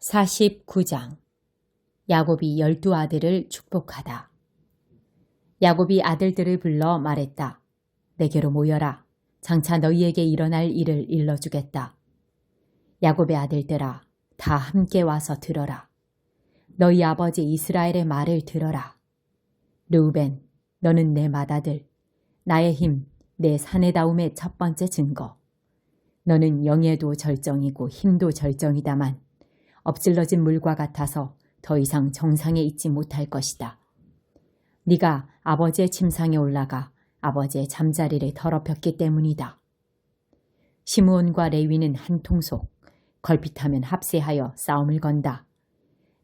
49장 야곱이 12아들을 축복하다. 야곱이 아들들을 불러 말했다. 내게로 모여라. 장차 너희에게 일어날 일을 일러주겠다. 야곱의 아들들아, 다 함께 와서 들어라. 너희 아버지 이스라엘의 말을 들어라. 르우벤, 너는 내 맏아들, 나의 힘, 내 사내다움의 첫 번째 증거. 너는 영예도 절정이고 힘도 절정이다만 엎질러진 물과 같아서 더 이상 정상에 있지 못할 것이다. 네가 아버지의 침상에 올라가 아버지의 잠자리를 더럽혔기 때문이다. 시므온과 레위는 한 통속, 걸핏하면 합세하여 싸움을 건다.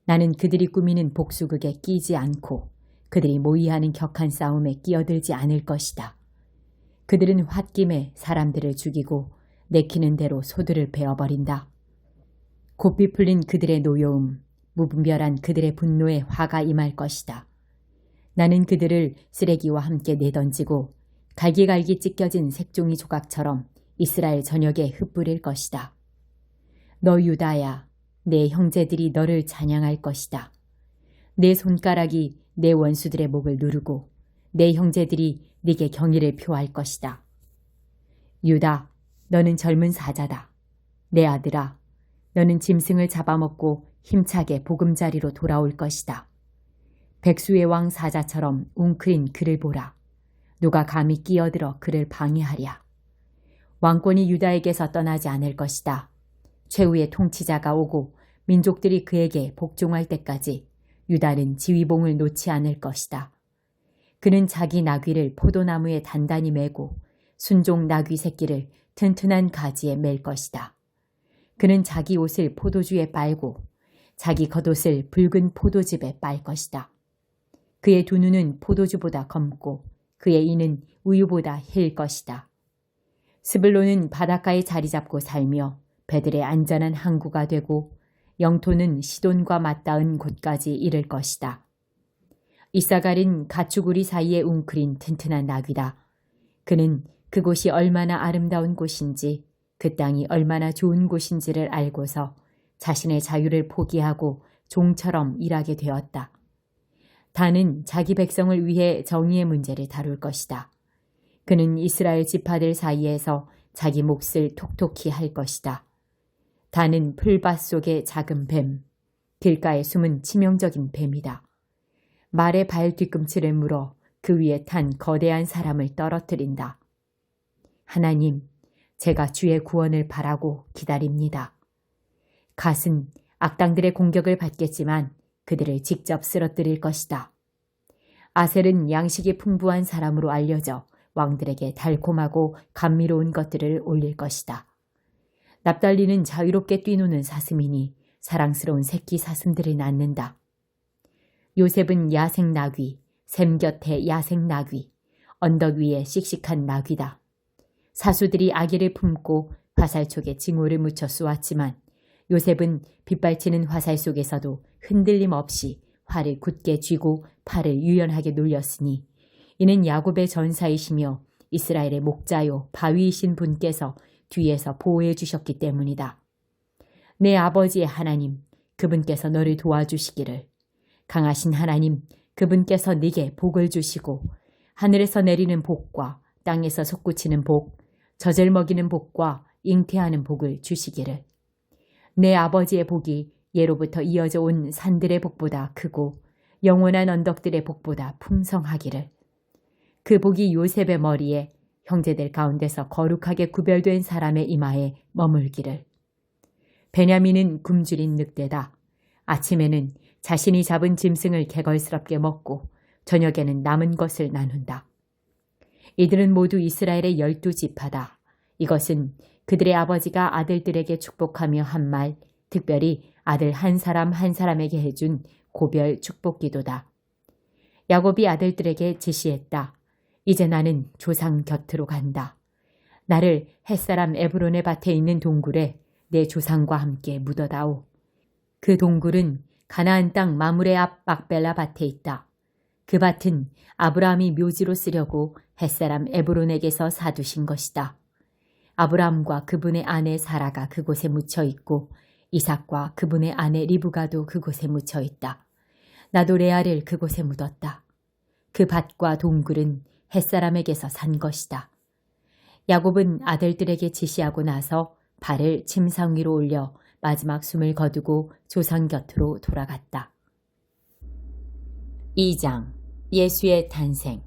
나는 그들이 꾸미는 복수극에 끼지 않고 그들이 모의하는 격한 싸움에 끼어들지 않을 것이다. 그들은 홧김에 사람들을 죽이고 내키는 대로 소들을 베어버린다. 곱비 풀린 그들의 노여움, 무분별한 그들의 분노에 화가 임할 것이다. 나는 그들을 쓰레기와 함께 내던지고 갈기갈기 찢겨진 색종이 조각처럼 이스라엘 전역에 흩뿌릴 것이다. 너 유다야, 내 형제들이 너를 찬양할 것이다. 내 손가락이 내 원수들의 목을 누르고 내 형제들이 네게 경의를 표할 것이다. 유다, 너는 젊은 사자다. 내 아들아, 너는 짐승을 잡아먹고 힘차게 보금자리로 돌아올 것이다. 백수의 왕 사자처럼 웅크린 그를 보라. 누가 감히 끼어들어 그를 방해하랴. 왕권이 유다에게서 떠나지 않을 것이다. 최후의 통치자가 오고 민족들이 그에게 복종할 때까지 유다는 지휘봉을 놓지 않을 것이다. 그는 자기 나귀를 포도나무에 단단히 매고 순종 나귀 새끼를 튼튼한 가지에 맬 것이다. 그는 자기 옷을 포도주에 빨고 자기 겉옷을 붉은 포도즙에 빨 것이다. 그의 두 눈은 포도주보다 검고 그의 이는 우유보다 힐 것이다. 스불론은 바닷가에 자리 잡고 살며 배들의 안전한 항구가 되고 영토는 시돈과 맞닿은 곳까지 이를 것이다. 이사갈은 가축우리 사이에 웅크린 튼튼한 나귀다. 그는 그곳이 얼마나 아름다운 곳인지 그 땅이 얼마나 좋은 곳인지를 알고서 자신의 자유를 포기하고 종처럼 일하게 되었다. 단은 자기 백성을 위해 정의의 문제를 다룰 것이다. 그는 이스라엘 지파들 사이에서 자기 몫을 톡톡히 할 것이다. 단은 풀밭 속의 작은 뱀, 길가에 숨은 치명적인 뱀이다. 말의 발 뒤꿈치를 물어 그 위에 탄 거대한 사람을 떨어뜨린다. 하나님, 제가 주의 구원을 바라고 기다립니다. 갓은 악당들의 공격을 받겠지만 그들을 직접 쓰러뜨릴 것이다. 아셀은 양식이 풍부한 사람으로 알려져 왕들에게 달콤하고 감미로운 것들을 올릴 것이다. 납달리는 자유롭게 뛰노는 사슴이니 사랑스러운 새끼 사슴들을 낳는다. 요셉은 야생 나귀, 샘 곁에 야생 나귀, 언덕 위에 씩씩한 나귀다. 사수들이 아기를 품고 화살촉에 징호를 묻혀 쏘았지만 요셉은 빗발치는 화살 속에서도 흔들림 없이 활을 굳게 쥐고 팔을 유연하게 놀렸으니 이는 야곱의 전사이시며 이스라엘의 목자요 바위이신 분께서 뒤에서 보호해 주셨기 때문이다. 내 아버지의 하나님, 그분께서 너를 도와주시기를. 강하신 하나님, 그분께서 네게 복을 주시고 하늘에서 내리는 복과 땅에서 솟구치는 복, 젖을 먹이는 복과 잉태하는 복을 주시기를. 내 아버지의 복이 예로부터 이어져 온 산들의 복보다 크고 영원한 언덕들의 복보다 풍성하기를. 그 복이 요셉의 머리에 형제들 가운데서 거룩하게 구별된 사람의 이마에 머물기를. 베냐민은 굶주린 늑대다. 아침에는 자신이 잡은 짐승을 개걸스럽게 먹고 저녁에는 남은 것을 나눈다. 이들은 모두 이스라엘의 12지파다. 이것은 그들의 아버지가 아들들에게 축복하며 한 말, 특별히 아들 한 사람 한 사람에게 해준 고별 축복기도다. 야곱이 아들들에게 지시했다. 이제 나는 조상 곁으로 간다. 나를 햇사람 에브론의 밭에 있는 동굴에 내 조상과 함께 묻어다오. 그 동굴은 가나안 땅 마므레 앞 막벨라 밭에 있다. 그 밭은 아브라함이 묘지로 쓰려고 햇사람 에브론에게서 사두신 것이다. 아브라함과 그분의 아내 사라가 그곳에 묻혀 있고 이삭과 그분의 아내 리브가도 그곳에 묻혀 있다. 나도 레아를 그곳에 묻었다. 그 밭과 동굴은 햇사람에게서 산 것이다. 야곱은 아들들에게 지시하고 나서 발을 침상 위로 올려 마지막 숨을 거두고 조상 곁으로 돌아갔다. 2장 예수의 탄생.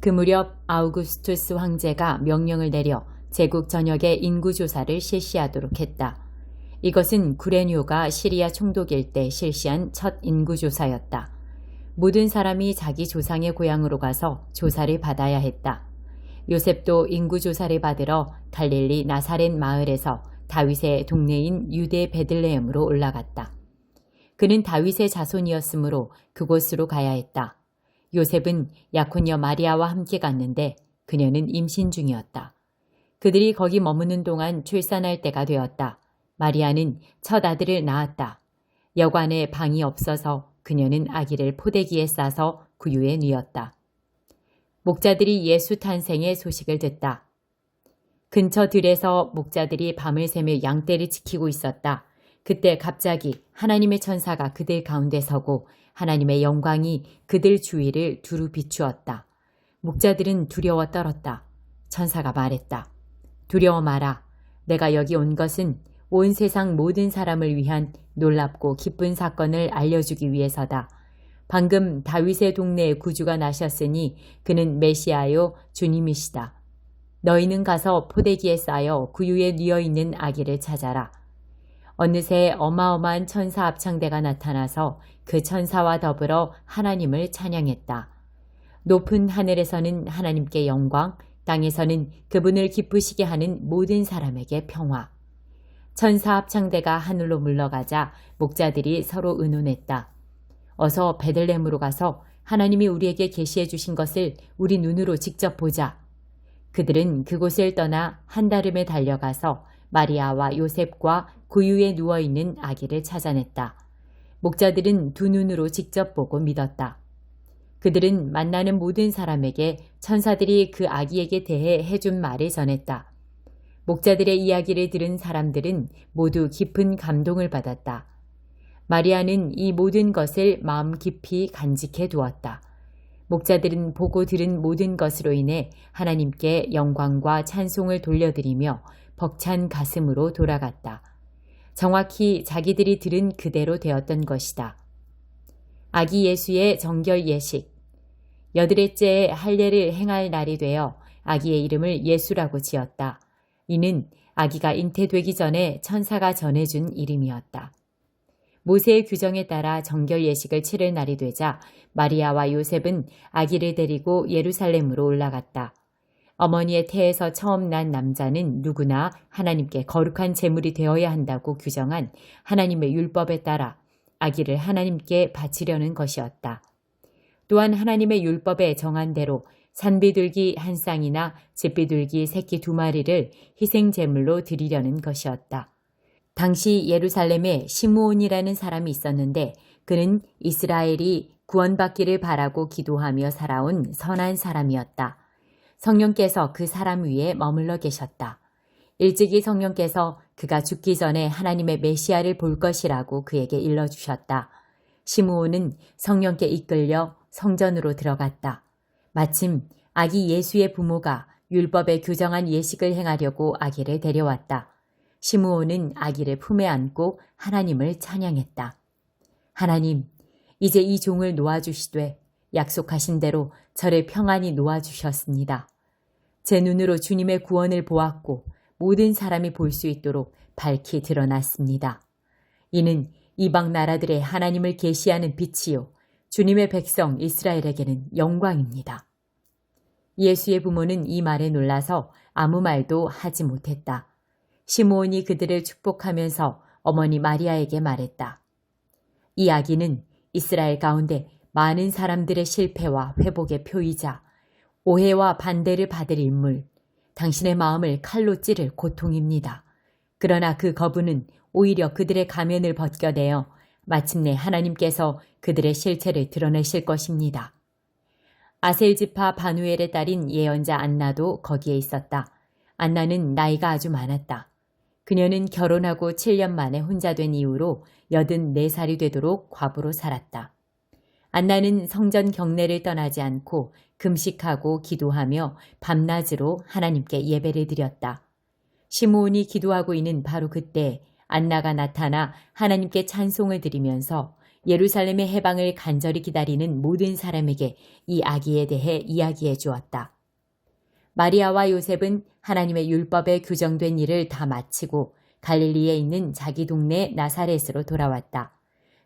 그 무렵 아우구스투스 황제가 명령을 내려 제국 전역에 인구조사를 실시하도록 했다. 이것은 구레뇨가 시리아 총독일 때 실시한 첫 인구조사였다. 모든 사람이 자기 조상의 고향으로 가서 조사를 받아야 했다. 요셉도 인구조사를 받으러 갈릴리 나사렛 마을에서 다윗의 동네인 유대 베들레헴으로 올라갔다. 그는 다윗의 자손이었으므로 그곳으로 가야 했다. 요셉은 약혼녀 마리아와 함께 갔는데 그녀는 임신 중이었다. 그들이 거기 머무는 동안 출산할 때가 되었다. 마리아는 첫 아들을 낳았다. 여관에 방이 없어서 그녀는 아기를 포대기에 싸서 구유에 뉘었다. 목자들이 예수 탄생의 소식을 듣다. 근처 들에서 목자들이 밤을 새며 양떼를 지키고 있었다. 그때 갑자기 하나님의 천사가 그들 가운데 서고 하나님의 영광이 그들 주위를 두루 비추었다. 목자들은 두려워 떨었다. 천사가 말했다. 두려워 마라. 내가 여기 온 것은 온 세상 모든 사람을 위한 놀랍고 기쁜 사건을 알려주기 위해서다. 방금 다윗의 동네에 구주가 나셨으니 그는 메시아요 주님이시다. 너희는 가서 포대기에 싸여 구유에 뉘어있는 아기를 찾아라. 어느새 어마어마한 천사 합창대가 나타나서 그 천사와 더불어 하나님을 찬양했다. 높은 하늘에서는 하나님께 영광, 땅에서는 그분을 기쁘시게 하는 모든 사람에게 평화. 천사 합창대가 하늘로 물러가자 목자들이 서로 의논했다. 어서 베들레헴으로 가서 하나님이 우리에게 계시해 주신 것을 우리 눈으로 직접 보자. 그들은 그곳을 떠나 한다름에 달려가서 마리아와 요셉과 구유에 누워있는 아기를 찾아냈다. 목자들은 두 눈으로 직접 보고 믿었다. 그들은 만나는 모든 사람에게 천사들이 그 아기에게 대해 해준 말을 전했다. 목자들의 이야기를 들은 사람들은 모두 깊은 감동을 받았다. 마리아는 이 모든 것을 마음 깊이 간직해 두었다. 목자들은 보고 들은 모든 것으로 인해 하나님께 영광과 찬송을 돌려드리며 벅찬 가슴으로 돌아갔다. 정확히 자기들이 들은 그대로 되었던 것이다. 아기 예수의 정결 예식. 여드레째에 할례를 행할 날이 되어 아기의 이름을 예수라고 지었다. 이는 아기가 잉태되기 전에 천사가 전해준 이름이었다. 모세의 규정에 따라 정결 예식을 치를 날이 되자 마리아와 요셉은 아기를 데리고 예루살렘으로 올라갔다. 어머니의 태에서 처음 난 남자는 누구나 하나님께 거룩한 제물이 되어야 한다고 규정한 하나님의 율법에 따라 아기를 하나님께 바치려는 것이었다. 또한 하나님의 율법에 정한 대로 산비둘기 한 쌍이나 잿비둘기 새끼 2마리를 희생 제물로 드리려는 것이었다. 당시 예루살렘에 시므온이라는 사람이 있었는데 그는 이스라엘이 구원받기를 바라고 기도하며 살아온 선한 사람이었다. 성령께서 그 사람 위에 머물러 계셨다. 일찍이 성령께서 그가 죽기 전에 하나님의 메시아를 볼 것이라고 그에게 일러주셨다. 시므온은 성령께 이끌려 성전으로 들어갔다. 마침 아기 예수의 부모가 율법에 규정한 예식을 행하려고 아기를 데려왔다. 시므온은 아기를 품에 안고 하나님을 찬양했다. 하나님, 이제 이 종을 놓아주시되 약속하신 대로 저를 평안히 놓아주셨습니다. 제 눈으로 주님의 구원을 보았고 모든 사람이 볼 수 있도록 밝히 드러났습니다. 이는 이방 나라들의 하나님을 계시하는 빛이요 주님의 백성 이스라엘에게는 영광입니다. 예수의 부모는 이 말에 놀라서 아무 말도 하지 못했다. 시므온이 그들을 축복하면서 어머니 마리아에게 말했다. 이 아기는 이스라엘 가운데 많은 사람들의 실패와 회복의 표이자 오해와 반대를 받을 인물, 당신의 마음을 칼로 찌를 고통입니다. 그러나 그 거부는 오히려 그들의 가면을 벗겨내어 마침내 하나님께서 그들의 실체를 드러내실 것입니다. 아셀지파 바누엘의 딸인 예언자 안나도 거기에 있었다. 안나는 나이가 아주 많았다. 그녀는 결혼하고 7년 만에 혼자 된 이후로 84살이 되도록 과부로 살았다. 안나는 성전 경내를 떠나지 않고 금식하고 기도하며 밤낮으로 하나님께 예배를 드렸다. 시므온이 기도하고 있는 바로 그때 안나가 나타나 하나님께 찬송을 드리면서 예루살렘의 해방을 간절히 기다리는 모든 사람에게 이 아기에 대해 이야기해 주었다. 마리아와 요셉은 하나님의 율법에 규정된 일을 다 마치고 갈릴리에 있는 자기 동네 나사렛으로 돌아왔다.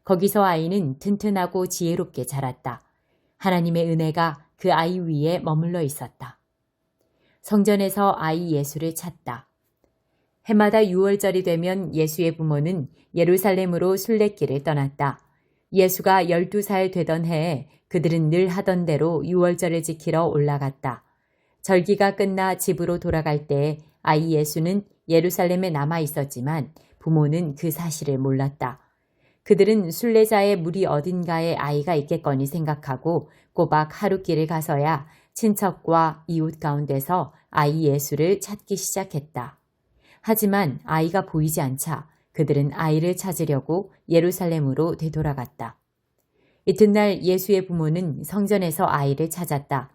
거기서 아이는 튼튼하고 지혜롭게 자랐다. 하나님의 은혜가 그 아이 위에 머물러 있었다. 성전에서 아이 예수를 찾다. 해마다 6월절이 되면 예수의 부모는 예루살렘으로 순례길을 떠났다. 예수가 12살 되던 해에 그들은 늘 하던 대로 6월절을 지키러 올라갔다. 절기가 끝나 집으로 돌아갈 때 아이 예수는 예루살렘에 남아 있었지만 부모는 그 사실을 몰랐다. 그들은 순례자의 무리 어딘가에 아이가 있겠거니 생각하고 꼬박 하룻길을 가서야 친척과 이웃 가운데서 아이 예수를 찾기 시작했다. 하지만 아이가 보이지 않자 그들은 아이를 찾으려고 예루살렘으로 되돌아갔다. 이튿날 예수의 부모는 성전에서 아이를 찾았다.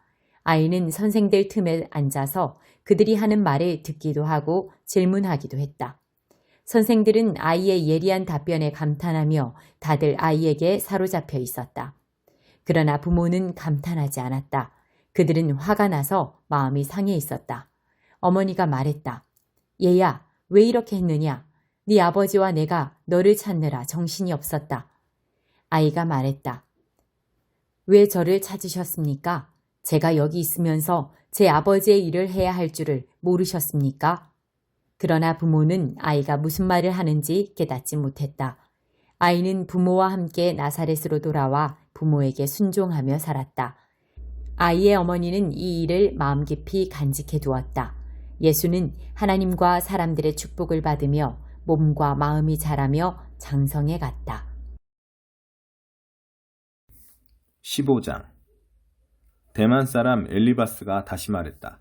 아이는 선생들 틈에 앉아서 그들이 하는 말을 듣기도 하고 질문하기도 했다. 선생들은 아이의 예리한 답변에 감탄하며 다들 아이에게 사로잡혀 있었다. 그러나 부모는 감탄하지 않았다. 그들은 화가 나서 마음이 상해 있었다. 어머니가 말했다. 얘야, 왜 이렇게 했느냐? 네 아버지와 내가 너를 찾느라 정신이 없었다. 아이가 말했다. 왜 저를 찾으셨습니까? 제가 여기 있으면서 제 아버지의 일을 해야 할 줄을 모르셨습니까? 그러나 부모는 아이가 무슨 말을 하는지 깨닫지 못했다. 아이는 부모와 함께 나사렛으로 돌아와 부모에게 순종하며 살았다. 아이의 어머니는 이 일을 마음 깊이 간직해 두었다. 예수는 하나님과 사람들의 축복을 받으며 몸과 마음이 자라며 장성해 갔다. 15장 대만 사람 엘리바스가 다시 말했다.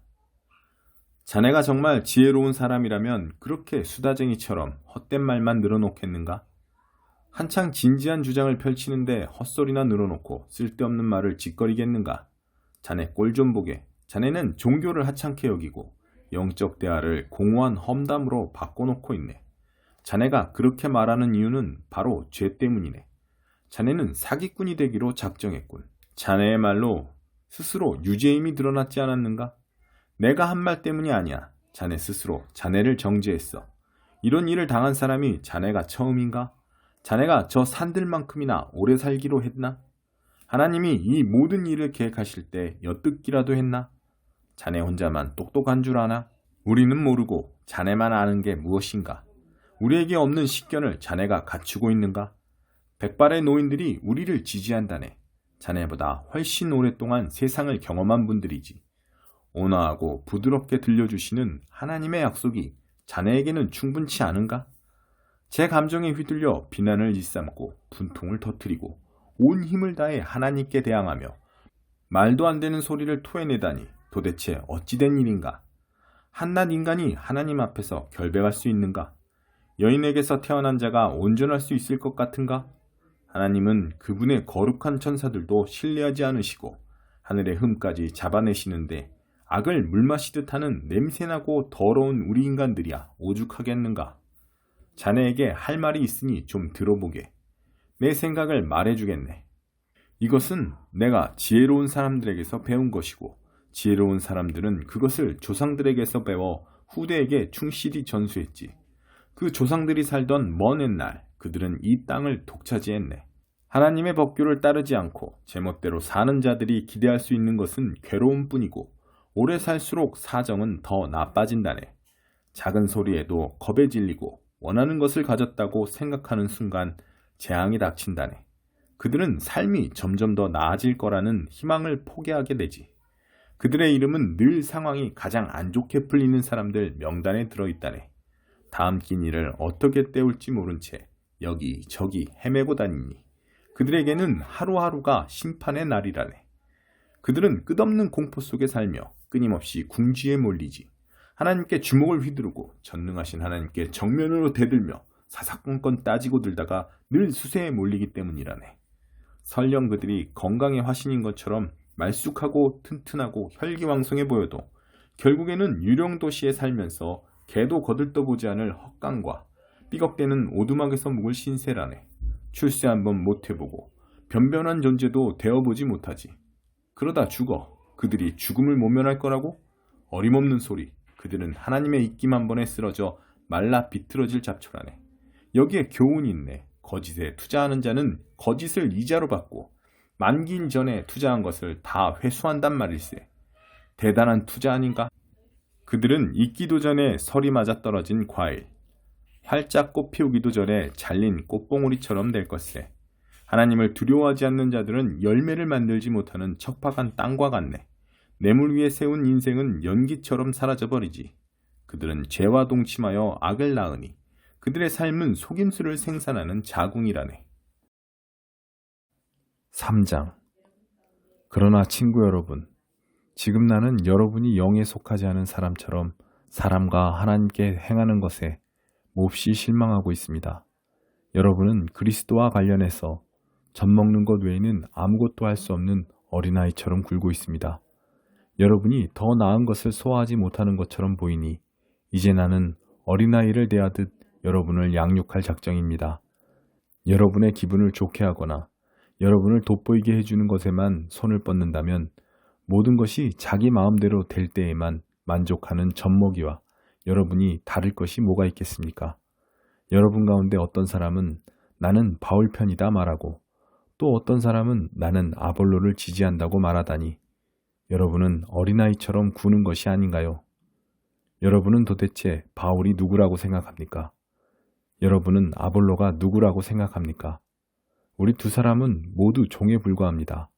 자네가 정말 지혜로운 사람이라면 그렇게 수다쟁이처럼 헛된 말만 늘어놓겠는가? 한창 진지한 주장을 펼치는데 헛소리나 늘어놓고 쓸데없는 말을 짓거리겠는가? 자네 꼴 좀 보게. 자네는 종교를 하찮게 여기고 영적 대화를 공허한 험담으로 바꿔놓고 있네. 자네가 그렇게 말하는 이유는 바로 죄 때문이네. 자네는 사기꾼이 되기로 작정했군. 자네의 말로 스스로 유죄임이 드러났지 않았는가? 내가 한 말 때문이 아니야. 자네 스스로 자네를 정죄했어. 이런 일을 당한 사람이 자네가 처음인가? 자네가 저 산들만큼이나 오래 살기로 했나? 하나님이 이 모든 일을 계획하실 때 엿듣기라도 했나? 자네 혼자만 똑똑한 줄 아나? 우리는 모르고 자네만 아는 게 무엇인가? 우리에게 없는 식견을 자네가 갖추고 있는가? 백발의 노인들이 우리를 지지한다네. 자네보다 훨씬 오랫동안 세상을 경험한 분들이지. 온화하고 부드럽게 들려주시는 하나님의 약속이 자네에게는 충분치 않은가? 제 감정에 휘둘려 비난을 일삼고 분통을 터뜨리고 온 힘을 다해 하나님께 대항하며 말도 안 되는 소리를 토해내다니 도대체 어찌된 일인가? 한낱 인간이 하나님 앞에서 결백할 수 있는가? 여인에게서 태어난 자가 온전할 수 있을 것 같은가? 하나님은 그분의 거룩한 천사들도 신뢰하지 않으시고 하늘의 흠까지 잡아내시는데 악을 물마시듯 하는 냄새나고 더러운 우리 인간들이야 오죽하겠는가? 자네에게 할 말이 있으니 좀 들어보게. 내 생각을 말해주겠네. 이것은 내가 지혜로운 사람들에게서 배운 것이고 지혜로운 사람들은 그것을 조상들에게서 배워 후대에게 충실히 전수했지. 그 조상들이 살던 먼 옛날 그들은 이 땅을 독차지했네. 하나님의 법규를 따르지 않고 제멋대로 사는 자들이 기대할 수 있는 것은 괴로움뿐이고 오래 살수록 사정은 더 나빠진다네. 작은 소리에도 겁에 질리고 원하는 것을 가졌다고 생각하는 순간 재앙이 닥친다네. 그들은 삶이 점점 더 나아질 거라는 희망을 포기하게 되지. 그들의 이름은 늘 상황이 가장 안 좋게 풀리는 사람들 명단에 들어있다네. 다음 긴 일을 어떻게 때울지 모른 채 여기저기 헤매고 다니니 그들에게는 하루하루가 심판의 날이라네. 그들은 끝없는 공포 속에 살며 끊임없이 궁지에 몰리지. 하나님께 주먹을 휘두르고 전능하신 하나님께 정면으로 대들며 사사건건 따지고 들다가 늘 수세에 몰리기 때문이라네. 설령 그들이 건강의 화신인 것처럼 말쑥하고 튼튼하고 혈기왕성해 보여도 결국에는 유령 도시에 살면서 개도 거들떠보지 않을 헛강과 삐걱대는 오두막에서 묵을 신세라네. 출세 한번 못 해보고 변변한 존재도 되어보지 못하지. 그러다 죽어 그들이 죽음을 모면할 거라고? 어림없는 소리. 그들은 하나님의 입김 한 번에 쓰러져 말라 비틀어질 잡초라네. 여기에 교훈이 있네. 거짓에 투자하는 자는 거짓을 이자로 받고 만기인 전에 투자한 것을 다 회수한단 말일세. 대단한 투자 아닌가? 그들은 익기도 전에 설이 맞아 떨어진 과일, 활짝 꽃 피우기도 전에 잘린 꽃봉오리처럼 될 것세. 하나님을 두려워하지 않는 자들은 열매를 만들지 못하는 척박한 땅과 같네. 뇌물 위에 세운 인생은 연기처럼 사라져버리지. 그들은 죄와 동침하여 악을 낳으니 그들의 삶은 속임수를 생산하는 자궁이라네. 3장. 그러나 친구 여러분, 지금 나는 여러분이 영에 속하지 않은 사람처럼 사람과 하나님께 행하는 것에 몹시 실망하고 있습니다. 여러분은 그리스도와 관련해서 젖 먹는 것 외에는 아무것도 할 수 없는 어린아이처럼 굴고 있습니다. 여러분이 더 나은 것을 소화하지 못하는 것처럼 보이니 이제 나는 어린아이를 대하듯 여러분을 양육할 작정입니다. 여러분의 기분을 좋게 하거나 여러분을 돋보이게 해주는 것에만 손을 뻗는다면 모든 것이 자기 마음대로 될 때에만 만족하는 젖먹이와 여러분이 다를 것이 뭐가 있겠습니까? 여러분 가운데 어떤 사람은 나는 바울 편이다 말하고 또 어떤 사람은 나는 아볼로를 지지한다고 말하다니 여러분은 어린아이처럼 구는 것이 아닌가요? 여러분은 도대체 바울이 누구라고 생각합니까? 여러분은 아볼로가 누구라고 생각합니까? 우리 두 사람은 모두 종에 불과합니다.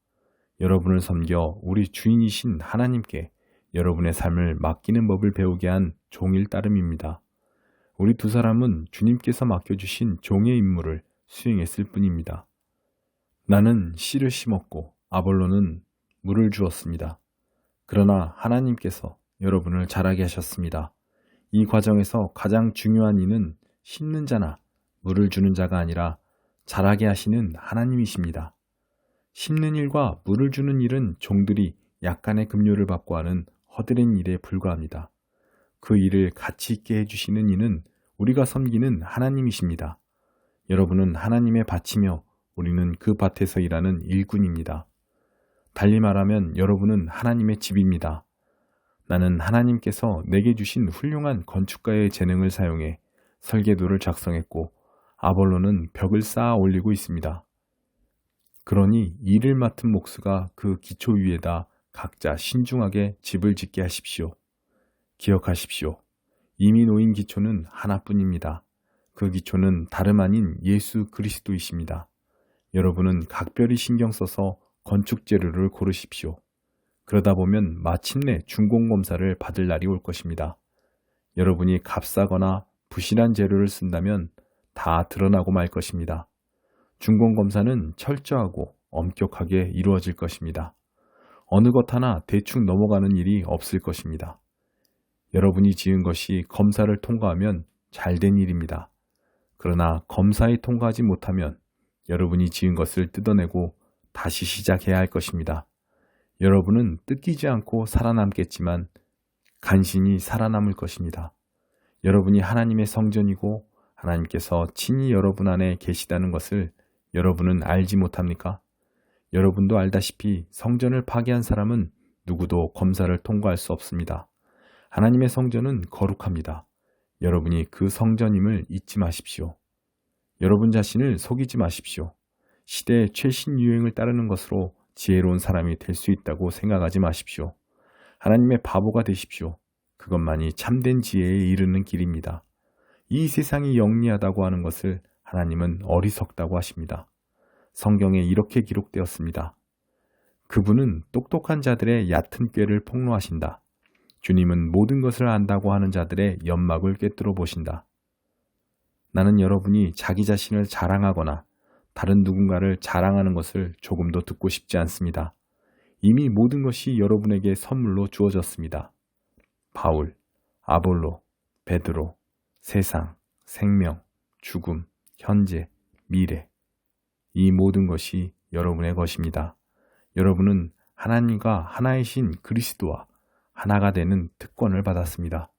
여러분을 섬겨 우리 주인이신 하나님께 여러분의 삶을 맡기는 법을 배우게 한 종일 따름입니다. 우리 두 사람은 주님께서 맡겨주신 종의 임무를 수행했을 뿐입니다. 나는 씨를 심었고 아볼로는 물을 주었습니다. 그러나 하나님께서 여러분을 자라게 하셨습니다. 이 과정에서 가장 중요한 이는 심는 자나 물을 주는 자가 아니라 자라게 하시는 하나님이십니다. 심는 일과 물을 주는 일은 종들이 약간의 급료를 받고 하는 허드렛 일에 불과합니다. 그 일을 가치 있게 해주시는 이는 우리가 섬기는 하나님이십니다. 여러분은 하나님의 밭이며 우리는 그 밭에서 일하는 일꾼입니다. 달리 말하면 여러분은 하나님의 집입니다. 나는 하나님께서 내게 주신 훌륭한 건축가의 재능을 사용해 설계도를 작성했고 아볼로는 벽을 쌓아 올리고 있습니다. 그러니 일을 맡은 목수가 그 기초 위에다 각자 신중하게 집을 짓게 하십시오. 기억하십시오. 이미 놓인 기초는 하나뿐입니다. 그 기초는 다름 아닌 예수 그리스도이십니다. 여러분은 각별히 신경 써서 건축 재료를 고르십시오. 그러다 보면 마침내 준공검사를 받을 날이 올 것입니다. 여러분이 값싸거나 부실한 재료를 쓴다면 다 드러나고 말 것입니다. 준공검사는 철저하고 엄격하게 이루어질 것입니다. 어느 것 하나 대충 넘어가는 일이 없을 것입니다. 여러분이 지은 것이 검사를 통과하면 잘된 일입니다. 그러나 검사에 통과하지 못하면 여러분이 지은 것을 뜯어내고 다시 시작해야 할 것입니다. 여러분은 뜯기지 않고 살아남겠지만 간신히 살아남을 것입니다. 여러분이 하나님의 성전이고 하나님께서 친히 여러분 안에 계시다는 것을 여러분은 알지 못합니까? 여러분도 알다시피 성전을 파괴한 사람은 누구도 검사를 통과할 수 없습니다. 하나님의 성전은 거룩합니다. 여러분이 그 성전임을 잊지 마십시오. 여러분 자신을 속이지 마십시오. 시대의 최신 유행을 따르는 것으로 지혜로운 사람이 될 수 있다고 생각하지 마십시오. 하나님의 바보가 되십시오. 그것만이 참된 지혜에 이르는 길입니다. 이 세상이 영리하다고 하는 것을 하나님은 어리석다고 하십니다. 성경에 이렇게 기록되었습니다. 그분은 똑똑한 자들의 얕은 꾀를 폭로하신다. 주님은 모든 것을 안다고 하는 자들의 연막을 꿰뚫어 보신다. 나는 여러분이 자기 자신을 자랑하거나 다른 누군가를 자랑하는 것을 조금도 듣고 싶지 않습니다. 이미 모든 것이 여러분에게 선물로 주어졌습니다. 바울, 아볼로, 베드로, 세상, 생명, 죽음, 현재, 미래. 이 모든 것이 여러분의 것입니다. 여러분은 하나님과 하나이신 그리스도와 하나가 되는 특권을 받았습니다.